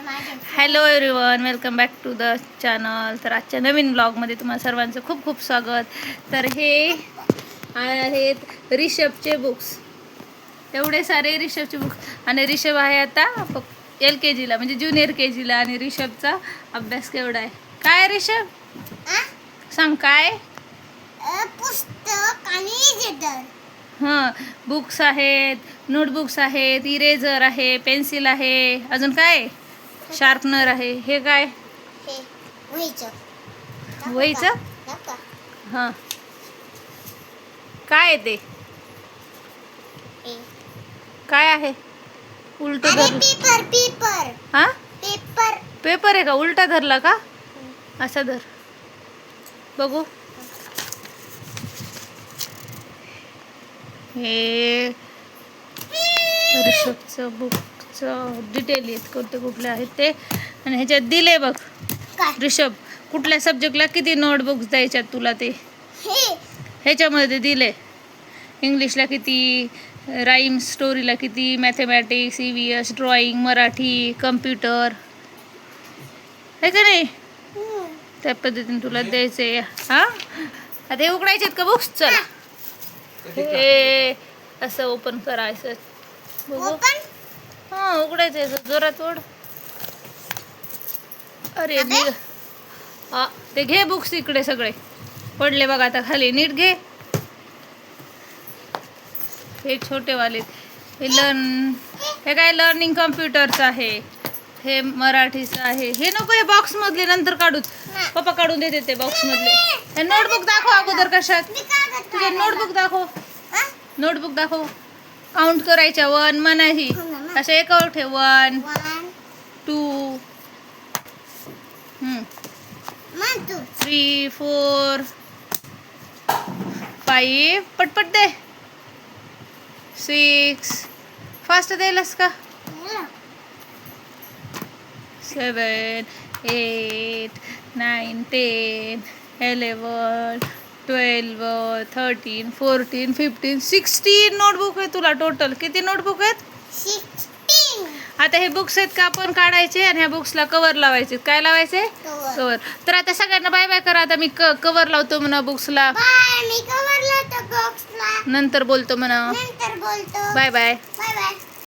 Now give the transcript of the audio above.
Hello everyone, welcome back to the channel. तर आजच्या नवीन ब्लॉगमध्ये तुम्हाला सर्वांचं खूप खूप स्वागत. तर हे आहेत रिषभचे बुक्स, एवढे सारे रिषभचे बुक्स. आणि रिषभ आहे आता LKGला, म्हणजे ज्युनियर KGला. आणि रिषभचा अभ्यास केवढा आहे काय रिषभ सांग काय? पुस्तक आणि हां, बुक्स आहेत, नोटबुक्स आहेत, इरेझर आहे, पेन्सिल आहे, अजून काय शार्पनर आहे. हे काय? वहीचं हां, काय आहे ते? काय आहे? उलट धरलं. पेपर हां, पेपर पेपर आहे का? उलटा धरला का? असा धर बघू. हे रिषभचं बुकचं डिटेल येत कोणते कुठले आहेत ते. आणि ह्याच्यात दिले बघ रिषभ, कुठल्या सब्जेक्टला किती नोटबुक्स द्यायच्यात तुला ते ह्याच्यामध्ये दिले. इंग्लिशला किती, राईम स्टोरीला किती, mathematics, EVS, drawing, Marathi, computer, आहे का नाही? त्या पद्धतीने तुला द्यायचं आहे. हां, आता हे उघडायचे आहेत का बुक्स? चला, हे असं ओपन करायचं. बघू. हां, उघडायचं आहे, जोरात ओढ. अरे निघ. ते घे बुक्स इकडे, सगळे पडले बघा आता खाली. नीट घे. हे छोटेवाले, हे हे काय लर्निंग कम्प्युटरचं आहे, हे मराठीचं आहे. हे नको, हे बॉक्स मधले नंतर काढूच, पप्पा काढून देते ते बॉक्स मधले. हे नोटबुक दाखव अगोदर. कशात तुझे नोटबुक दाखव, नोटबुक दाखव. काउंट करायच्या, 1 मनाही अशा एकावर ठेव. 1 2 3 4 5, पटपट दे. 6, फास्ट द्यायलास का? 7 8 9 10 11 12 13 14 15 16 नोटबुक आहे तुला टोटल. किती नोटबुक आहेत? 16. आता हे बुक्स आहेत का आपण काढायचे आणि ह्या बुक्सला कवर लावायचे. काय लावायचे? कवर. तर आता सगळ्यांना बाय बाय करा. आता मी कवर लावतो म्हणा बुक्सला. मी कवर लावतो बॉक्सला. नंतर बोलतो म्हणा. नंतर बोलतो. Bye bye. Bye bye.